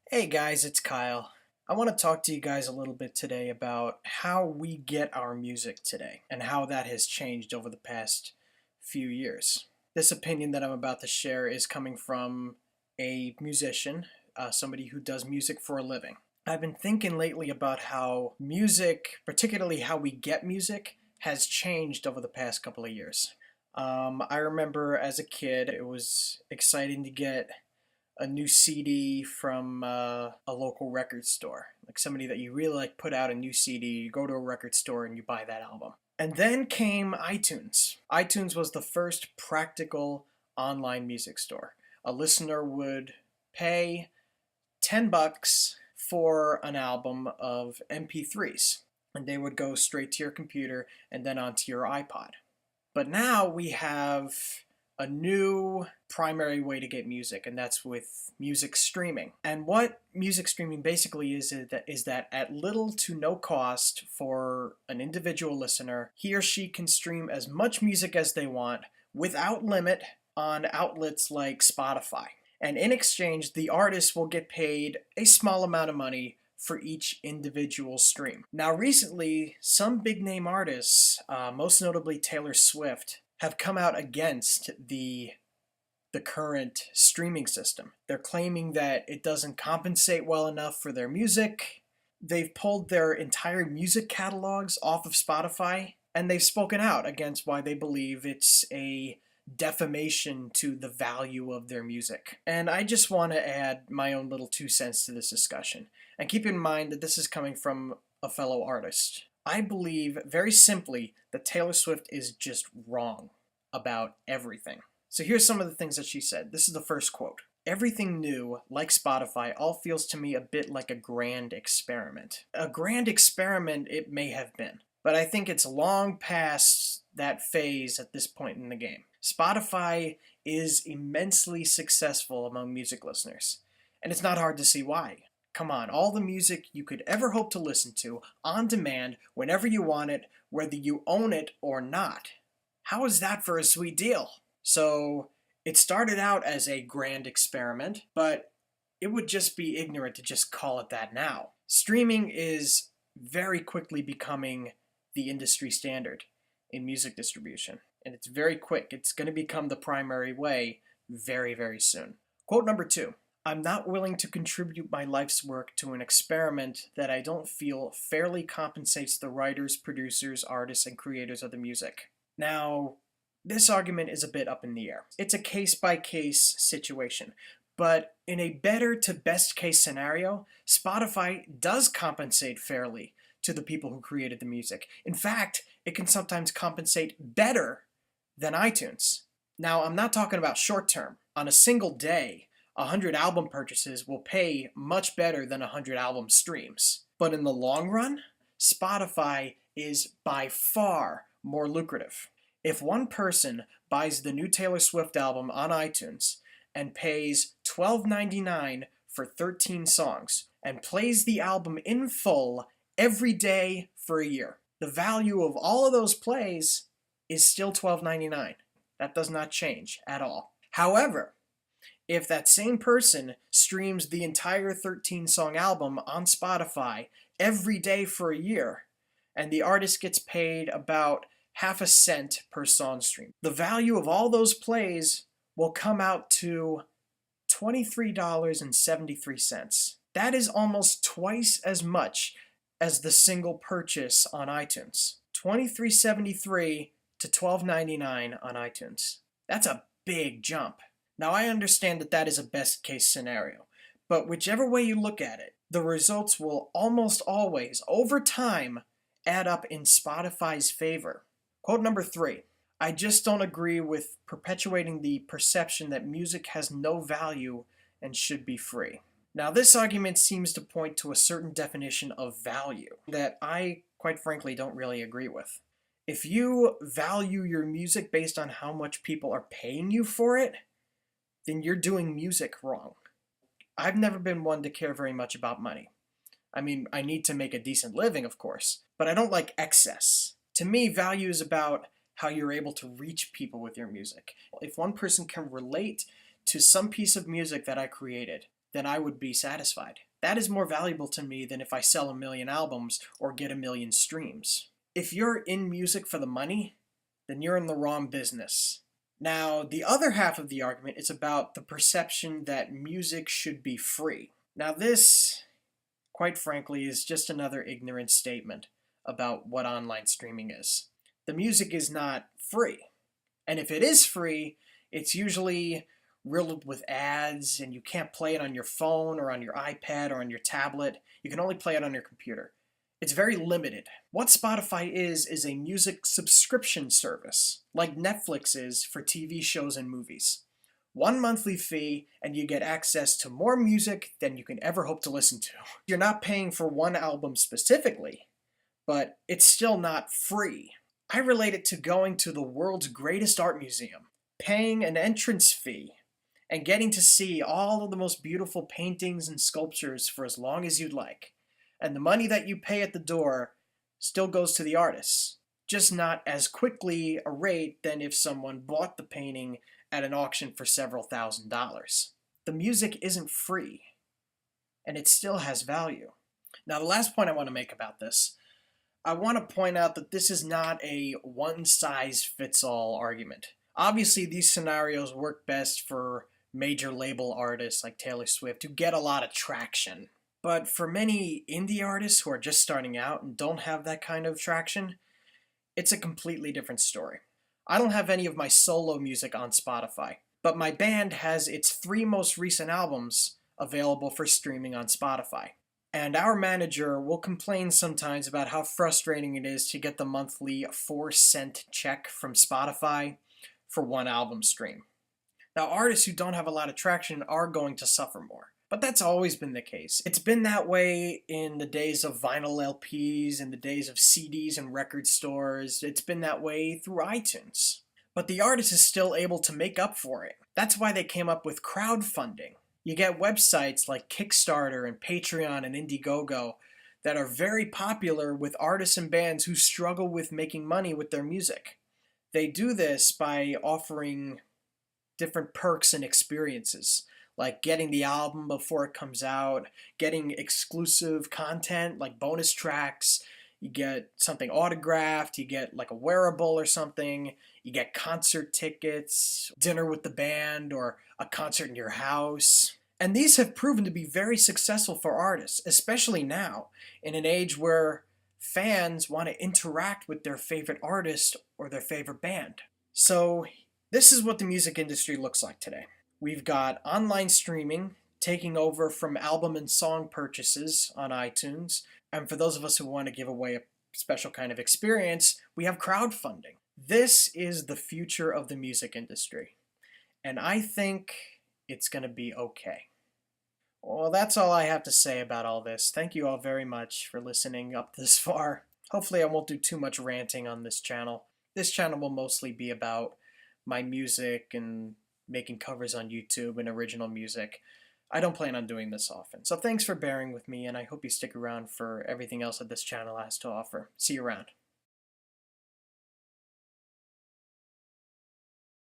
Hey guys, it's Kyle. I want to talk to you guys a little bit today about how we get our music today and how that has changed over the past few years. This opinion that I'm about to share is coming from a musician, somebody who does music for a living. I've been thinking lately about how music, particularly how we get music, has changed over the past couple of years. I remember as a kid, it was exciting to get a new CD from a local record store. Like somebody that you really like put out a new CD, you go to a record store and you buy that album. And then came iTunes. iTunes was the first practical online music store. A listener would pay $10 for an album of MP3s, and they would go straight to your computer and then onto your iPod. But now we have a new primary way to get music, and that's with music streaming. And what music streaming basically is that at little to no cost for an individual listener, he or she can stream as much music as they want without limit on outlets like Spotify. And in exchange, the artist will get paid a small amount of money for each individual stream. Now, recently, some big name artists, most notably Taylor Swift, have come out against the current streaming system. They're claiming that it doesn't compensate well enough for their music. They've pulled their entire music catalogs off of Spotify, and they've spoken out against why they believe it's a defamation to the value of their music. And I just want to add my own little 2 cents to this discussion. And keep in mind that this is coming from a fellow artist. I believe, very simply, that Taylor Swift is just wrong about everything. So here's some of the things that she said. This is the first quote. "Everything new, like Spotify, all feels to me a bit like a grand experiment." A grand experiment it may have been, but I think it's long past that phase at this point in the game. Spotify is immensely successful among music listeners, and it's not hard to see why. Come on, all the music you could ever hope to listen to, on demand, whenever you want it, whether you own it or not. How is that for a sweet deal? So, it started out as a grand experiment, but it would just be ignorant to just call it that now. Streaming is very quickly becoming the industry standard in music distribution, and it's very quick. It's going to become the primary way very, very soon. Quote number 2. "I'm not willing to contribute my life's work to an experiment that I don't feel fairly compensates the writers, producers, artists, and creators of the music." Now, this argument is a bit up in the air. It's a case-by-case situation. But in a better to best case scenario, Spotify does compensate fairly to the people who created the music. In fact, it can sometimes compensate better than iTunes. Now, I'm not talking about short term. On a single day, 100 album purchases will pay much better than 100 album streams. But in the long run, Spotify is by far more lucrative. If one person buys the new Taylor Swift album on iTunes and pays $12.99 for 13 songs and plays the album in full every day for a year, the value of all of those plays is still $12.99. That does not change at all. However, if that same person streams the entire 13-song album on Spotify every day for a year, and the artist gets paid about half a cent per song stream, the value of all those plays will come out to $23.73. That is almost twice as much as the single purchase on iTunes. $23.73 to $12.99 on iTunes. That's a big jump. Now, I understand that that is a best case scenario, but whichever way you look at it, the results will almost always, over time, add up in Spotify's favor. Quote number 3. "I just don't agree with perpetuating the perception that music has no value and should be free." Now, this argument seems to point to a certain definition of value that I, quite frankly, don't really agree with. If you value your music based on how much people are paying you for it, then you're doing music wrong. I've never been one to care very much about money. I mean, I need to make a decent living, of course, but I don't like excess. To me, value is about how you're able to reach people with your music. If one person can relate to some piece of music that I created, then I would be satisfied. That is more valuable to me than if I sell 1,000,000 albums or get 1,000,000 streams. If you're in music for the money, then you're in the wrong business. Now, the other half of the argument is about the perception that music should be free. Now, this, quite frankly, is just another ignorant statement about what online streaming is. The music is not free. And if it is free, it's usually riddled with ads, and you can't play it on your phone or on your iPad or on your tablet. You can only play it on your computer. It's very limited. What Spotify is a music subscription service, like Netflix is for TV shows and movies. One monthly fee, and you get access to more music than you can ever hope to listen to. You're not paying for one album specifically, but it's still not free. I relate it to going to the world's greatest art museum, paying an entrance fee, and getting to see all of the most beautiful paintings and sculptures for as long as you'd like. And the money that you pay at the door still goes to the artists, just not as quickly a rate than if someone bought the painting at an auction for several $1,000s. The music isn't free, and it still has value. Now, the last point I want to make about this, I want to point out that this is not a one-size-fits-all argument. Obviously, these scenarios work best for major label artists like Taylor Swift who get a lot of traction. But for many indie artists who are just starting out and don't have that kind of traction, it's a completely different story. I don't have any of my solo music on Spotify, but my band has its 3 most recent albums available for streaming on Spotify. And our manager will complain sometimes about how frustrating it is to get the monthly 4-cent check from Spotify for one album stream. Now, artists who don't have a lot of traction are going to suffer more. But that's always been the case. It's been that way in the days of vinyl LPs, in the days of CDs and record stores. It's been that way through iTunes. But the artist is still able to make up for it. That's why they came up with crowdfunding. You get websites like Kickstarter and Patreon and Indiegogo that are very popular with artists and bands who struggle with making money with their music. They do this by offering different perks and experiences, like getting the album before it comes out, getting exclusive content like bonus tracks, you get something autographed, you get like a wearable or something, you get concert tickets, dinner with the band, or a concert in your house. And these have proven to be very successful for artists, especially now, in an age where fans want to interact with their favorite artist or their favorite band. So this is what the music industry looks like today. We've got online streaming taking over from album and song purchases on iTunes. And for those of us who want to give away a special kind of experience, we have crowdfunding. This is the future of the music industry. And I think it's going to be okay. Well, that's all I have to say about all this. Thank you all very much for listening up this far. Hopefully I won't do too much ranting on this channel. This channel will mostly be about my music and making covers on YouTube and original music. I don't plan on doing this often. So thanks for bearing with me, and I hope you stick around for everything else that this channel has to offer. See you around.